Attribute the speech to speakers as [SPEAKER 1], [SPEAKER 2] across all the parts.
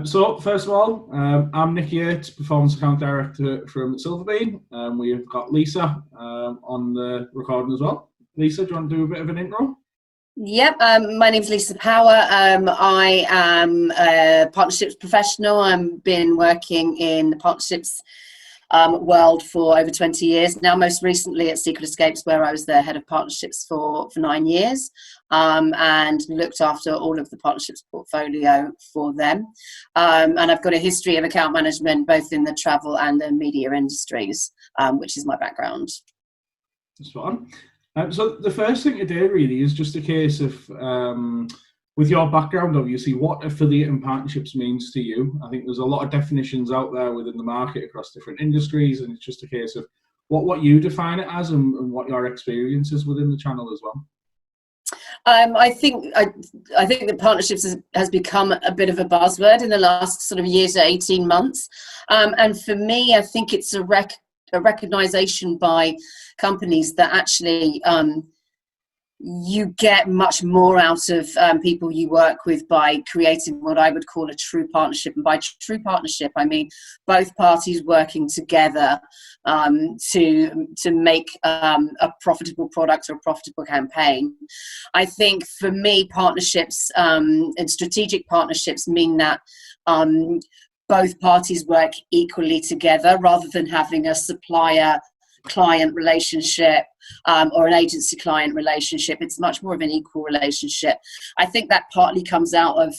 [SPEAKER 1] So first of all, I'm Nic Yates, Performance Account Director from Silverbean. We've got Lisa on the recording as well. Lisa, do you want to do a bit of an intro?
[SPEAKER 2] Yep, my name's Lisa Power. I am a partnerships professional. I've been working in the partnerships world for over 20 years now, most recently at Secret Escapes, where I was the head of partnerships for 9 years, and looked after all of the partnerships portfolio for them. And I've got a history of account management, both in the travel and the media industries, which is my background.
[SPEAKER 1] That's fine. So the first thing today really is just a case of, with your background, obviously, what affiliate and partnerships means to you. I think there's a lot of definitions out there within the market across different industries, and it's just a case of what you define it as and what your experience is within the channel as well.
[SPEAKER 2] I think that partnerships has become a bit of a buzzword in the last sort of year to 18 months. And for me, I think it's a recognition by companies that actually you get much more out of people you work with by creating what I would call a true partnership. And by true partnership, I mean both parties working together to make a profitable product or a profitable campaign. I think for me, partnerships and strategic partnerships mean that both parties work equally together rather than having a supplier-client relationship or an agency-client relationship. It's much more of an equal relationship. I think that partly comes out of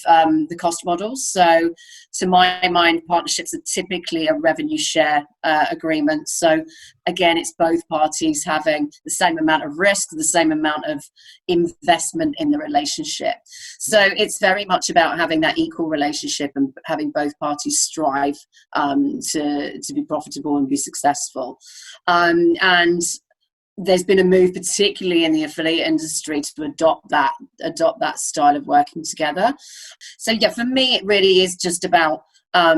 [SPEAKER 2] the cost models. So to my mind, partnerships are typically a revenue share agreement. So again, it's both parties having the same amount of risk, the same amount of investment in the relationship. So it's very much about having that equal relationship and having both parties strive to be profitable and be successful. And there's been a move, particularly in the affiliate industry, to adopt that style of working together. So yeah, for me, it really is just about a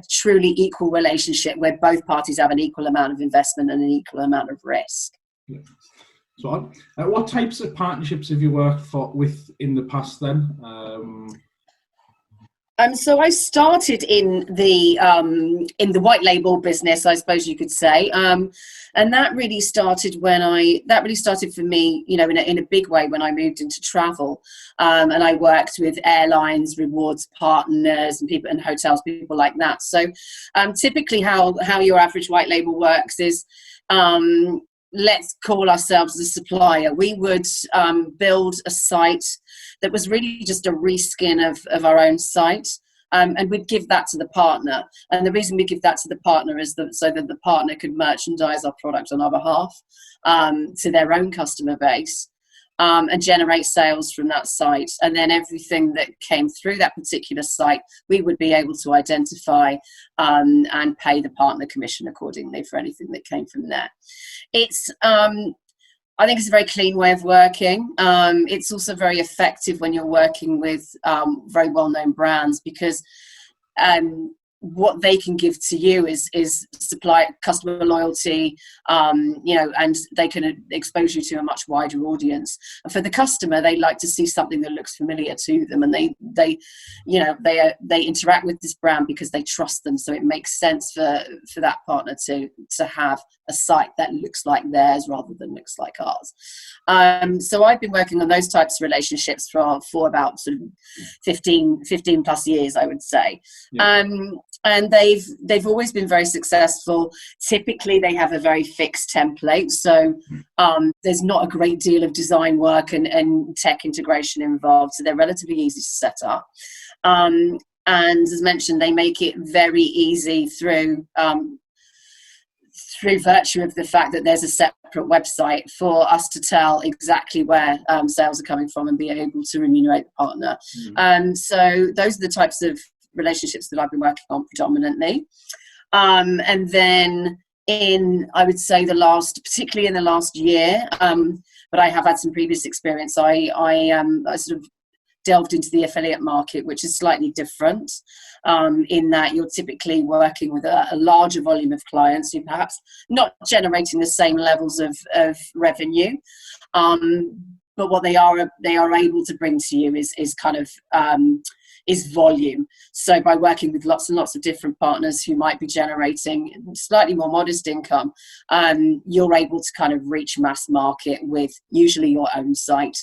[SPEAKER 2] truly equal relationship where both parties have an equal amount of investment and an equal amount of risk.
[SPEAKER 1] Yeah. So, what types of partnerships have you worked with in the past then?
[SPEAKER 2] So I started in the white label business, I suppose you could say, and that really started for me, you know, in a big way when I moved into travel, and I worked with airlines, rewards partners, and people in hotels, people like that. So typically, how your average white label works is, let's call ourselves a supplier. We would build a site that was really just a reskin of our own site, and we'd give that to the partner. And the reason we give that to the partner is so that the partner could merchandise our product on our behalf to their own customer base, and generate sales from that site. And then everything that came through that particular site, we would be able to identify and pay the partner commission accordingly for anything that came from there. I think it's a very clean way of working. It's also very effective when you're working with very well-known brands, because what they can give to you is supply customer loyalty, you know, and they can expose you to a much wider audience. And for the customer, they like to see something that looks familiar to them, and they interact with this brand because they trust them. So it makes sense for that partner to have a site that looks like theirs rather than looks like ours. So I've been working on those types of relationships for about sort of 15 plus years, I would say. Yeah. And they've always been very successful. Typically, they have a very fixed template, so there's not a great deal of design work and tech integration involved. So they're relatively easy to set up. And as mentioned, they make it very easy through virtue of the fact that there's a separate website for us to tell exactly where sales are coming from and be able to remunerate the partner. So those are the types of relationships that I've been working on predominantly. And then I would say particularly in the last year, but I have had some previous experience, I sort of delved into the affiliate market, which is slightly different, in that you're typically working with a larger volume of clients who perhaps not generating the same levels of revenue, but what they are able to bring to you is kind of is volume. So by working with lots and lots of different partners who might be generating slightly more modest income, you're able to kind of reach mass market with usually your own site.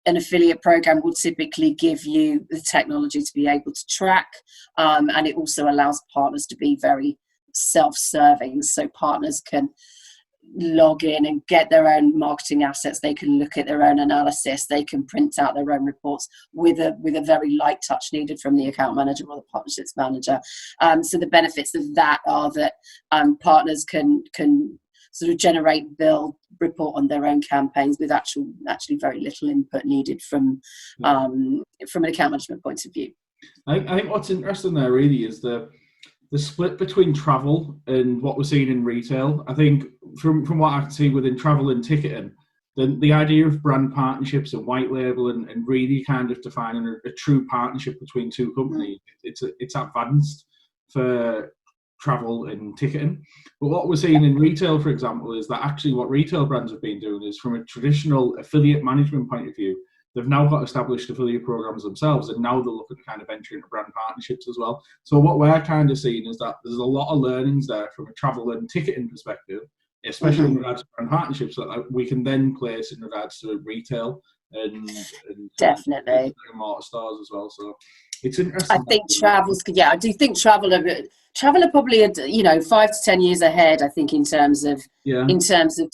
[SPEAKER 2] An affiliate program will typically give you the technology to be able to track, and it also allows partners to be very self-serving, so partners can log in and get their own marketing assets. They can look at their own analysis, they can print out their own reports with a very light touch needed from the account manager or the partnerships manager. So the benefits of that are that partners can sort of generate, build, report on their own campaigns with actually very little input needed from an account management point of view.
[SPEAKER 1] I think what's interesting there really is the split between travel and what we're seeing in retail. I think from what I can see within travel and ticketing, the idea of brand partnerships and white label and really kind of defining a true partnership between two companies, it's advanced for travel and ticketing. But what we're seeing in retail, for example, is that actually what retail brands have been doing is, from a traditional affiliate management point of view, they've now got established affiliate programs themselves, and now they're looking to kind of enter into brand partnerships as well. So what we're kind of seeing is that there's a lot of learnings there from a travel and ticketing perspective, especially in regards to brand partnerships, that we can then place in regards to retail and
[SPEAKER 2] definitely
[SPEAKER 1] mortar stores as well. So it's interesting.
[SPEAKER 2] I think I do think travel are probably 5 to 10 years ahead, I think, in terms of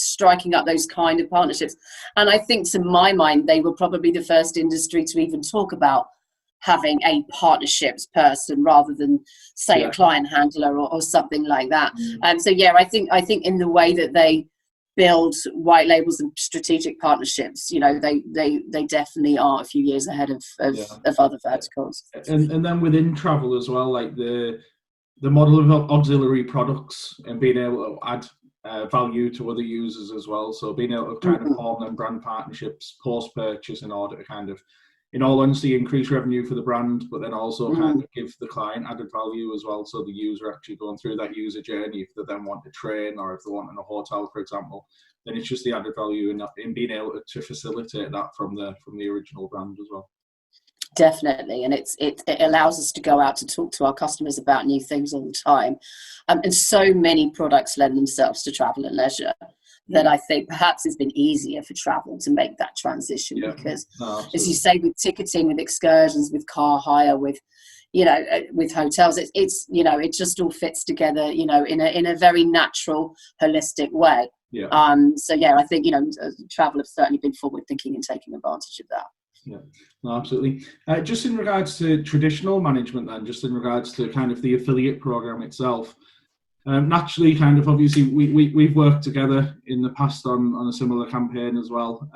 [SPEAKER 2] striking up those kind of partnerships. And I think, to my mind, they were probably the first industry to even talk about having a partnerships person rather than, say, a client handler or something like that. So I think in the way that they build white labels and strategic partnerships, they definitely are a few years ahead of other verticals.
[SPEAKER 1] And then within travel as well, like the model of auxiliary products and being able to add value to other users as well. So being able to kind of form them brand partnerships post-purchase in order to kind of, in all honesty, increase revenue for the brand, but then also kind of give the client added value as well. So the user actually going through that user journey, if they then want to train or if they want in a hotel, for example, then it's just the added value in being able to facilitate that from the original brand as well.
[SPEAKER 2] Definitely, and it allows us to go out to talk to our customers about new things all the time, and so many products lend themselves to travel and leisure that I think perhaps it's been easier for travel to make that transition, because as you say, with ticketing, with excursions, with car hire, with hotels, it just all fits together in a very natural, holistic way. I think travel have certainly been forward thinking and taking advantage of that.
[SPEAKER 1] Yeah, no, absolutely. Just in regards to traditional management then, just in regards to kind of the affiliate program itself, naturally, kind of obviously we've worked together in the past on a similar campaign as well.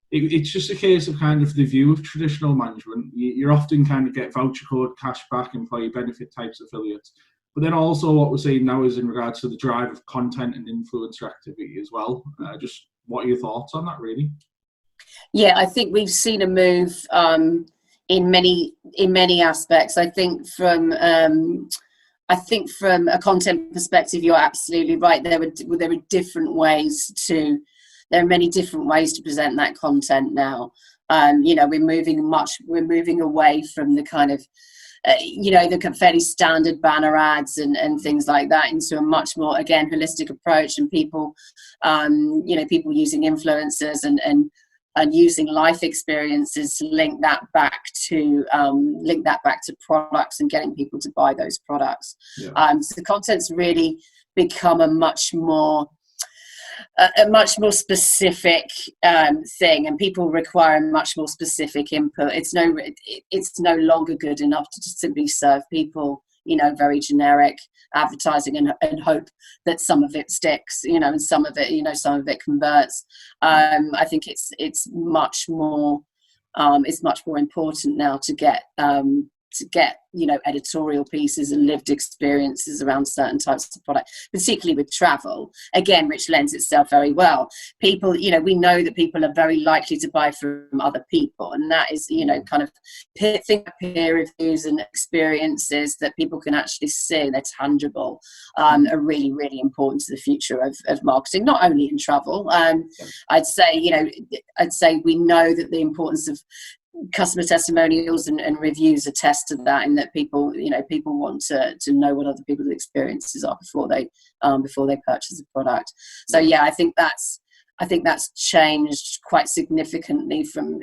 [SPEAKER 1] It's just a case of kind of the view of traditional management. You're often kind of get voucher code, cashback, employee benefit types affiliates. But then also what we're seeing now is in regards to the drive of content and influencer activity as well. Just what are your thoughts on that, really?
[SPEAKER 2] Yeah, I think we've seen a move in many aspects. I think from a content perspective, you're absolutely right. There are different ways there are many different ways to present that content now. We're moving away from the kind of the fairly standard banner ads and things like that into a much more, again, holistic approach, and people using influencers and using life experiences to link that back to products and getting people to buy those products. So the content's really become a much more specific thing, and people require much more specific input. It's no longer good enough to just simply serve people very generic advertising and hope that some of it sticks, and some of it converts. I think it's much more important now to get editorial pieces and lived experiences around certain types of product, particularly with travel, again, which lends itself very well. People, we know that people are very likely to buy from other people, and that is, kind of peer reviews and experiences that people can actually see, they're tangible, are really, really important to the future of marketing, not only in travel. I'd say we know that the importance of customer testimonials and reviews attest to that, in that people want to know what other people's experiences are before they purchase a product. So yeah, I think that's changed quite significantly from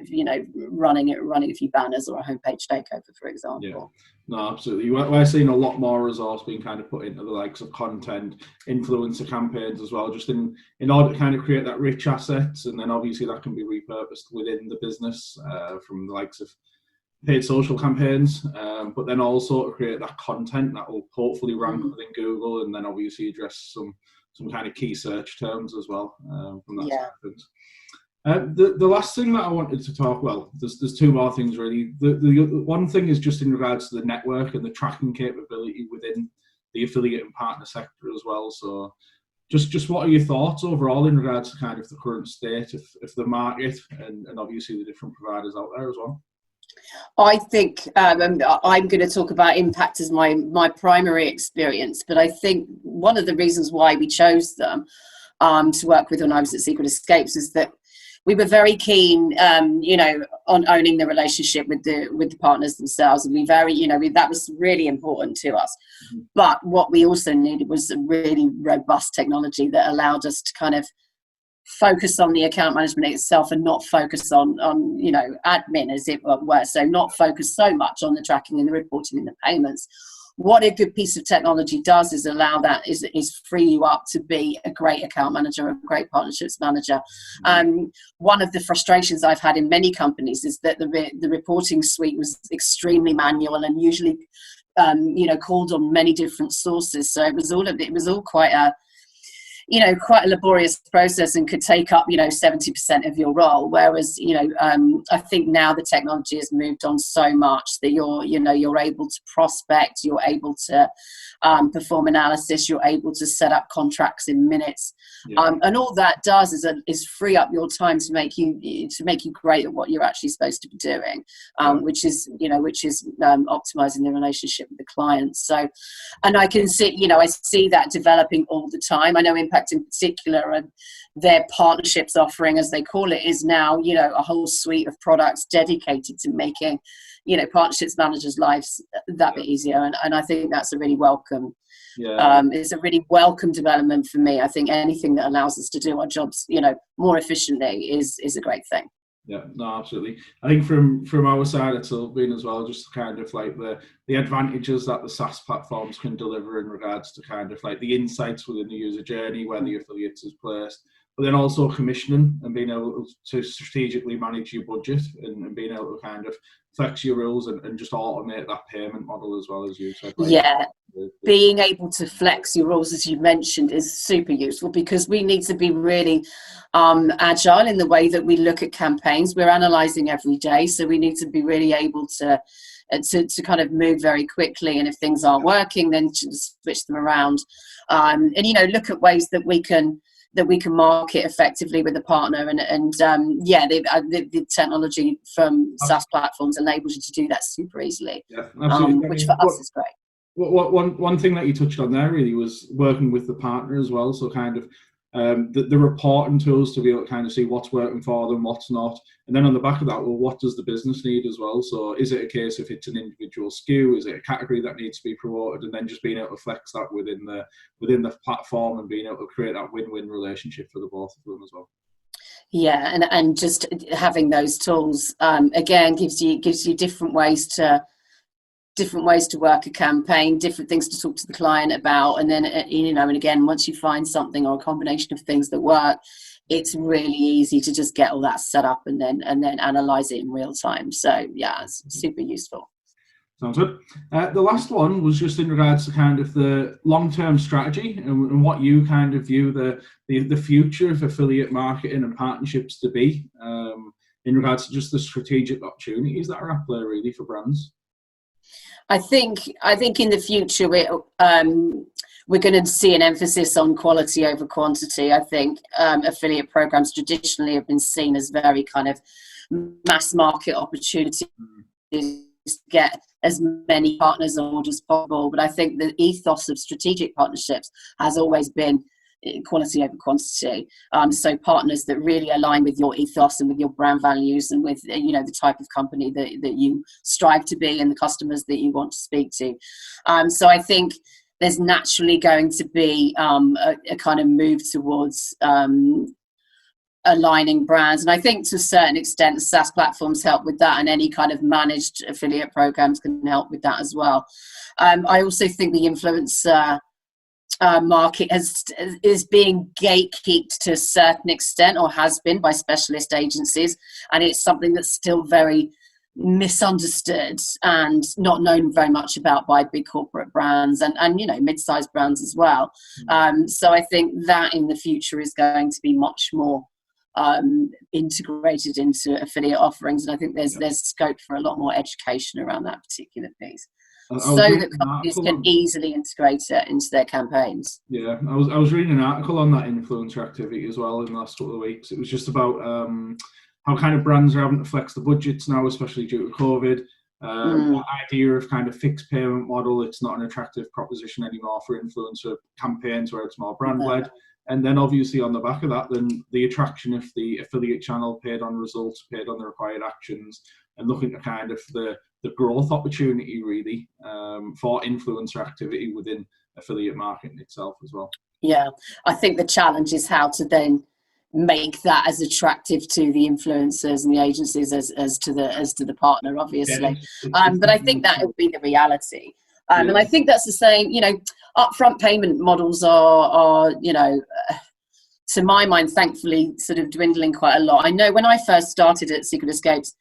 [SPEAKER 2] running a few banners or a homepage takeover, for example.
[SPEAKER 1] Yeah. No, absolutely. We're seeing a lot more resource being kind of put into the likes of content, influencer campaigns as well, just in order to kind of create that rich assets, and then obviously that can be repurposed within the business from the likes of paid social campaigns, but then also to create that content that will hopefully rank within Google, and then obviously address some kind of key search terms as well from that side of things. The last thing that I wanted to talk, well, there's two more things really. The one thing is just in regards to the network and the tracking capability within the affiliate and partner sector as well. So just what are your thoughts overall in regards to kind of the current state of the market and obviously the different providers out there as well?
[SPEAKER 2] I think I'm going to talk about impact as my primary experience, but I think one of the reasons why we chose them to work with when I was at Secret Escapes is that we were very keen, on owning the relationship with the partners themselves, and that was really important to us. But what we also needed was a really robust technology that allowed us to kind of focus on the account management itself and not focus on admin, as it were. So not focus so much on the tracking and the reporting and the payments. What a good piece of technology does is allow that is free you up to be a great account manager, a great partnerships manager. One of the frustrations I've had in many companies is that the reporting suite was extremely manual and usually called on many different sources. So it was all quite a laborious process and could take up 70% of your role, whereas I think now the technology has moved on so much that you're able to prospect, you're able to perform analysis, you're able to set up contracts in minutes, and all that does is free up your time to make you great at what you're actually supposed to be doing, which is optimizing the relationship with the clients. So, and I can see I see that developing all the time. I know Impact in particular, and their partnerships offering, as they call it, is now a whole suite of products dedicated to making partnerships managers' lives that bit easier, and I think that's a really welcome it's a really welcome development for me. I think anything that allows us to do our jobs more efficiently is a great thing.
[SPEAKER 1] Yeah, no, absolutely. I think from our side at Silverbean as well, just kind of like the advantages that the SaaS platforms can deliver in regards to kind of like the insights within the user journey, where the affiliates is placed, but then also commissioning and being able to strategically manage your budget and being able to kind of flex your rules and just automate that payment model as well, as you said.
[SPEAKER 2] Being able to flex your rules, as you mentioned, is super useful, because we need to be really agile in the way that we look at campaigns. We're analysing every day, so we need to be really able to kind of move very quickly, and if things aren't working, then to switch them around, and look at ways that we can market effectively with a partner, and the technology from SaaS platforms enables you to do that super easily, which for us is great.
[SPEAKER 1] One thing that you touched on there really was working with the partner as well, so kind of the reporting tools to be able to kind of see what's working for them, what's not, and then on the back of that, well, what does the business need as well? So is it a case if it's an individual SKU, is it a category that needs to be promoted, and then just being able to flex that within the platform and being able to create that win-win relationship for the both of them as well.
[SPEAKER 2] Yeah, and just having those tools again gives you different ways to work a campaign, different things to talk to the client about, and then and again, once you find something or a combination of things that work, it's really easy to just get all that set up and then analyze it in real time. So yeah, it's super useful.
[SPEAKER 1] Sounds good. The last one was just in regards to kind of the long-term strategy and what you kind of view the future of affiliate marketing and partnerships to be in regards to just the strategic opportunities that are at play really for brands.
[SPEAKER 2] I think in the future we're going to see an emphasis on quality over quantity. I think affiliate programs traditionally have been seen as very kind of mass market opportunities to get as many partners on board as possible. But I think the ethos of strategic partnerships has always been quality over quantity. So partners that really align with your ethos and with your brand values and with the type of company that you strive to be and the customers that you want to speak to. So I think there's naturally going to be a kind of move towards aligning brands, and I think to a certain extent the SaaS platforms help with that, and any kind of managed affiliate programs can help with that as well. I also think the influencer market is being gatekept to a certain extent, or has been, by specialist agencies, and it's something that's still very misunderstood and not known very much about by big corporate brands and mid-sized brands as well. So I think that in the future is going to be much more integrated into affiliate offerings, and I think there's scope for a lot more education around that particular piece, so that companies can easily integrate it into their campaigns.
[SPEAKER 1] Yeah, I was reading an article on that influencer activity as well in the last couple of weeks. It was just about how kind of brands are having to flex the budgets now, especially due to COVID. That idea of kind of fixed payment model, it's not an attractive proposition anymore for influencer campaigns where it's more brand led. And then obviously on the back of that, then the attraction of the affiliate channel paid on results, paid on the required actions, and looking at kind of the growth opportunity really for influencer activity within affiliate marketing itself as well.
[SPEAKER 2] Yeah, I think the challenge is how to then make that as attractive to the influencers and the agencies as to the partner, obviously. But I think that would be the reality. And I think that's the same, upfront payment models are to my mind, thankfully, sort of dwindling quite a lot. I know when I first started at Secret Escapes,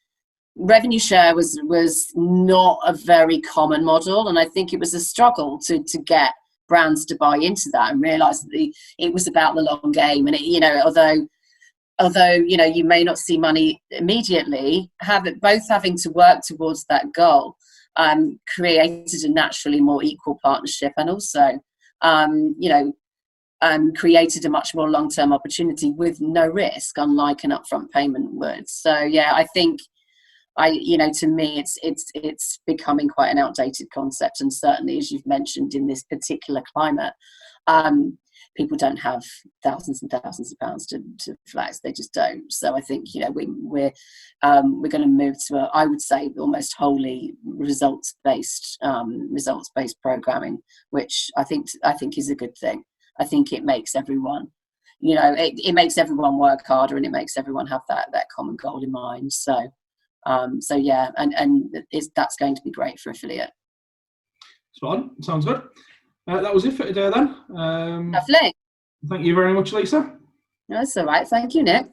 [SPEAKER 2] revenue share was not a very common model, and I think it was a struggle to get brands to buy into that and realise that it was about the long game. And although you may not see money immediately, both having to work towards that goal created a naturally more equal partnership, and also created a much more long-term opportunity with no risk, unlike an upfront payment would. So yeah, I think to me it's becoming quite an outdated concept, and certainly, as you've mentioned, in this particular climate, people don't have thousands and thousands of pounds to flex. They just don't. So I think we're going to move to I would say almost wholly results based programming, which I think is a good thing. I think it makes everyone it makes everyone work harder, and it makes everyone have that common goal in mind. So yeah, and that's going to be great for affiliate.
[SPEAKER 1] Spot on. Sounds good. That was it for today then.
[SPEAKER 2] Lovely.
[SPEAKER 1] Thank you very much, Lisa.
[SPEAKER 2] That's all right. Thank you, Nick.